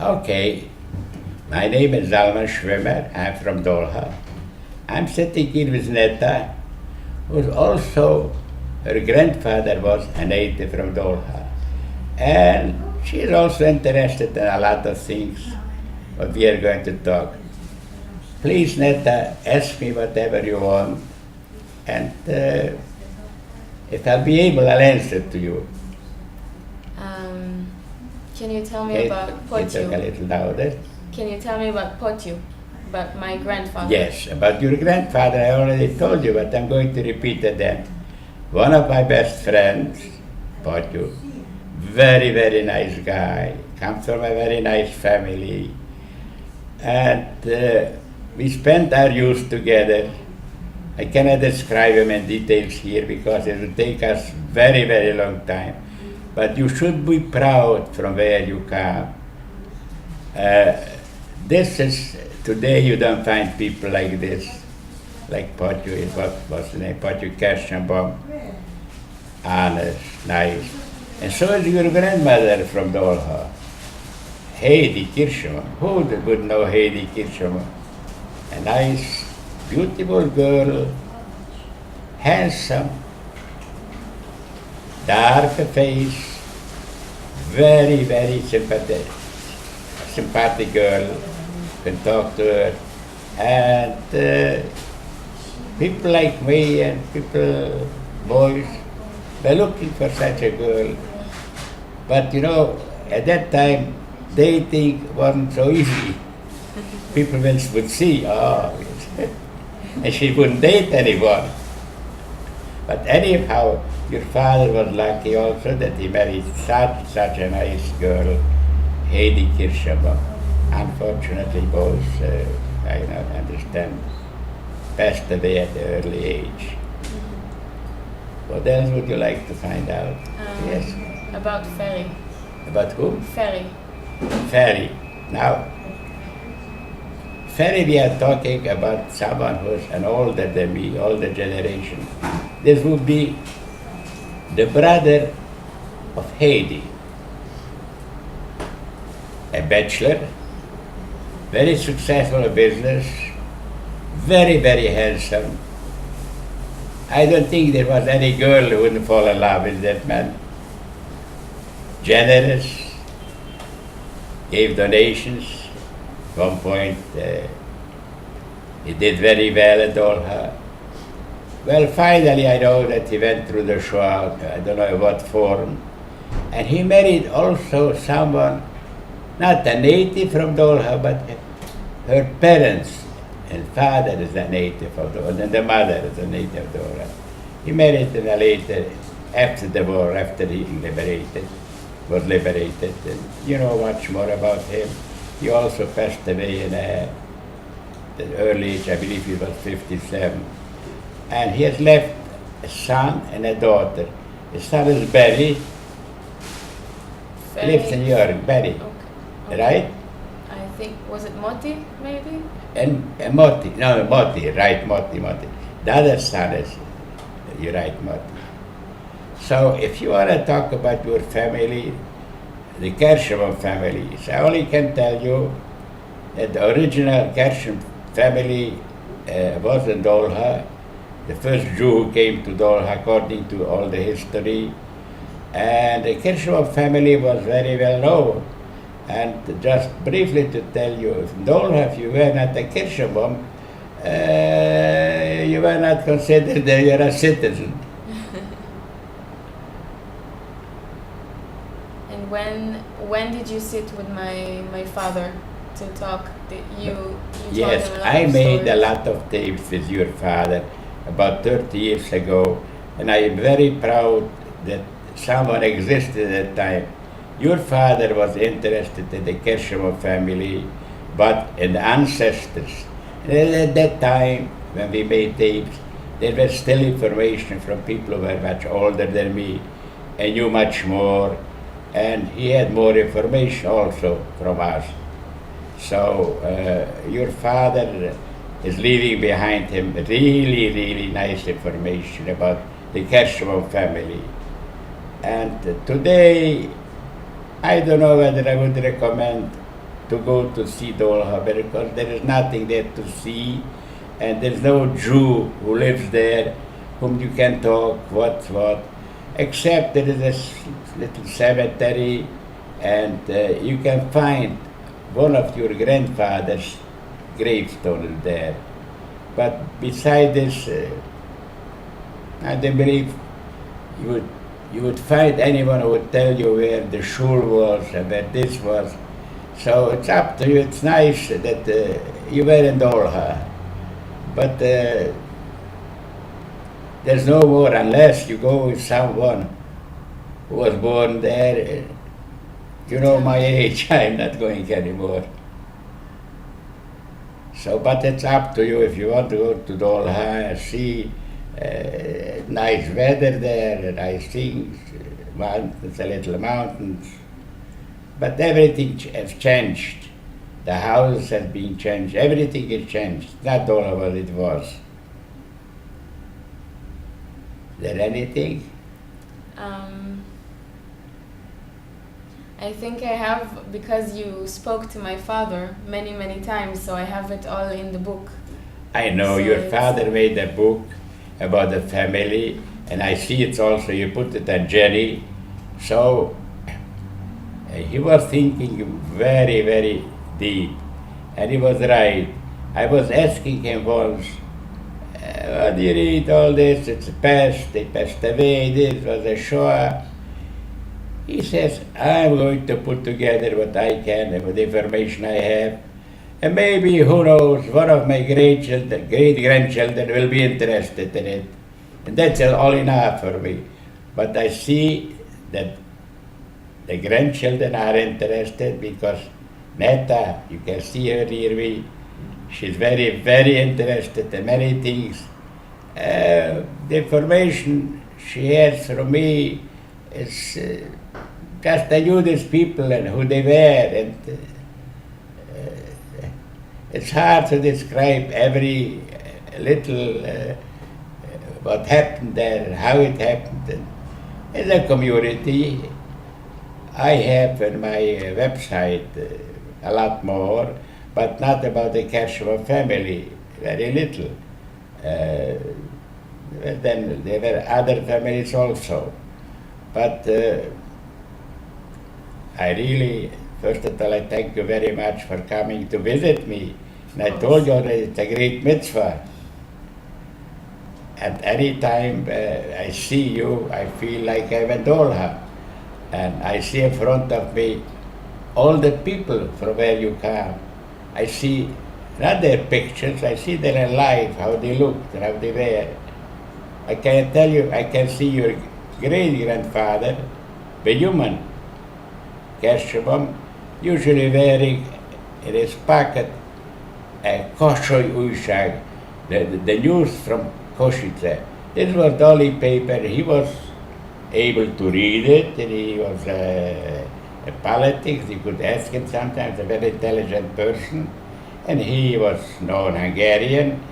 Okay, my name is Zalman Schwimmer. I'm from Dolha. I'm sitting here with Neta, who's also, her grandfather was a native from Dolha. And she is also interested in a lot of things, what we are going to talk. Please, Neta, ask me whatever you want, and if I'll be able, I'll answer to you. Um, can you tell me Okay? about Can you talk a Potyu? little louder? Can you tell me about Potyu? About my grandfather? Yes, about your grandfather, I already told you, but I'm going to repeat it then. One of my best friends, Potu, very, very nice guy, comes from a very nice family, and we spent our youth together. I cannot describe him in details here because it will take us very, very long time. But you should be proud from where you come. This is, today you don't find people like this, like Potu, what's the name, Potu Kershenbaum, honest, nice. And so is your grandmother from Dolha, Heidi Kirschmann. Who would know Heidi Kirschmann? A nice, beautiful girl, handsome, dark face, very, very sympathetic girl. Can talk to her, and people like me and people, boys, were looking for such a girl. But you know, at that time, dating wasn't so easy. People would see, oh, and she wouldn't date anyone. But anyhow, your father was lucky also that he married such a nice girl, Heidi Kirschenbaum. Unfortunately, both, I don't understand, passed away at an early age. What else would you like to find out? Yes. About Ferry. About whom? Ferry. Ferry. Now, Ferry, we are talking about someone who's an older than me, older generation. This would be the brother of Heidi, a bachelor, very successful in business, very, very handsome. I don't think there was any girl who wouldn't fall in love with that man. Generous, gave donations. At one point, he did very well at Dolha. Well, finally, I know that he went through the Shoah, I don't know in what form. And he married also someone, not a native from Dolha, but her parents and father is a native of Dolha, and the mother is a native of Dolha. He married her later, after the war, after he was liberated. And you know much more about him. He also passed away in an early age, I believe he was 57. And he has left a son and a daughter. His son is Barry, lives in New York, Barry, Okay. right? I think, was it Moti, maybe? And Moti, right, Moti. The other son is, you're right, Moti. So if you want to talk about your family, the Gershom families, I only can tell you that the original Gershom family was in Dolha, the first Jew who came to Dolha according to all the history. And the Gershom family was very well known. And just briefly to tell you, in Dolha, if you were not a Kirschenbaum, you were not considered that you are a citizen. And when did you sit with my father to talk? You told Yes, him a lot I of made a stories. lot of tapes with your father about 30 years ago, and I am very proud that someone existed at that time. Your father was interested in the Gershom family, but in the ancestors. And at that time, when we made tapes, there was still information from people who were much older than me and knew much more, and he had more information also from us. So your father is leaving behind him really, really nice information about the Gershom family. And today, I don't know whether I would recommend to go to see Dolha because there is nothing there to see, and there's no Jew who lives there whom you can talk what, except there is a little cemetery, and you can find one of your grandfather's gravestone there. But beside this, I don't believe you would find anyone who would tell you where the shul was and where this was. So it's up to you. It's nice that you were in Dolha, but there's no more unless you go with someone who was born there. You know my age, I'm not going anymore. So, but it's up to you if you want to go to Dolha and see nice weather there, nice things, mountains, a little mountains. But everything has changed. The house has been changed. Everything has changed. Not all of what it was. Is there anything? I think I have, because you spoke to my father many, many times, so I have it all in the book. I know, So your it's- father made a book about the family, and I see it's also, you put it on Jenny. So he was thinking very, very deep, and he was right. I was asking him once, what do you read all this? It's past, they passed away, this was a Shoah. He says, I'm going to put together what I can and with the information I have. And maybe, who knows, one of my great-grandchildren will be interested in it. And that's all enough for me. But I see that the grandchildren are interested because Neta, you can see her near me, she's very, very interested in many things. The information she has from me is just I knew these people and who they were, and it's hard to describe every little what happened there, how it happened. In the community, I have on my website a lot more, but not about the Kershova family, very little. Then there were other families also. But I really, first of all, I thank you very much for coming to visit me. And I told you already, it's a great mitzvah. And any time I see you, I feel like I'm a Dolha. And I see in front of me all the people from where you come. I see not their pictures, I see their life, how they looked, how they were. I can tell you, I can see your great-grandfather, Benjamin Gershom, usually wearing in his pocket a Koshoy Uyshag, the news from Koshice. This was the only paper. He was able to read it, and he was a politics. You could ask him sometimes, a very intelligent person, and he was non-Hungarian,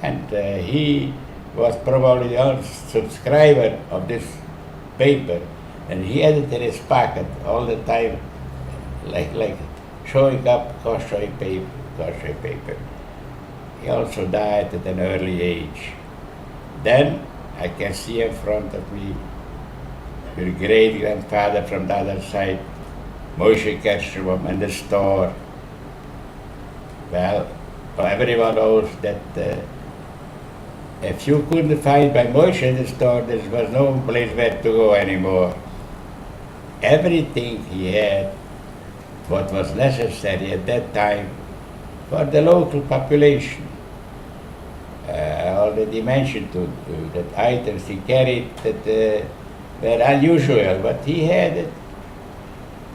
and he was probably the only subscriber of this paper, and he had it in his pocket all the time, like showing up Koshoy paper. He also died at an early age. Then I can see in front of me your great-grandfather from the other side, Moshe Kershom, in the store. Well, everyone knows that if you couldn't find by Moshe in the store, there was no place where to go anymore. Everything he had, what was necessary at that time for the local population. I already mentioned to that items he carried that were unusual, but he had it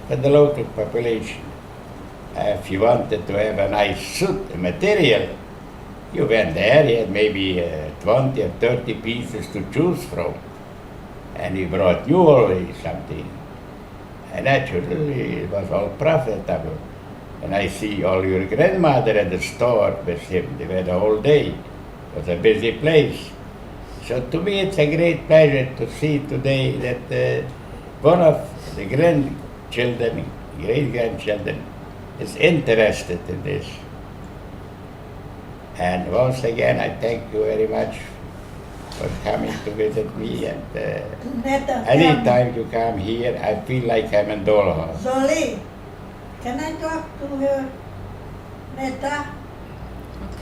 for the local population. If you wanted to have a nice suit, material, you went there, he had maybe 20 or 30 pieces to choose from. And he brought you always something. And naturally, it was all profitable. And I see all your grandmother at the store with him. They were the whole day. It was a busy place. So to me, it's a great pleasure to see today that one of the grandchildren, great-grandchildren is interested in this. And once again, I thank you very much for coming to visit me. And Neta, anytime you come here, I feel like I'm in dollhouse. Zoli, can I talk to her? Neta?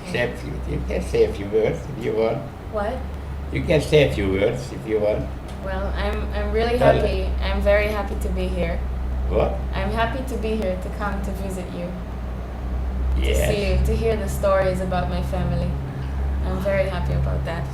Okay. You can say a few words if you want. What? You can say a few words if you want. Well, I'm really Tell happy. I'm very happy to be here. What? I'm happy to be here to come to visit you, to Yes. see you, to hear the stories about my family. I'm very happy about that.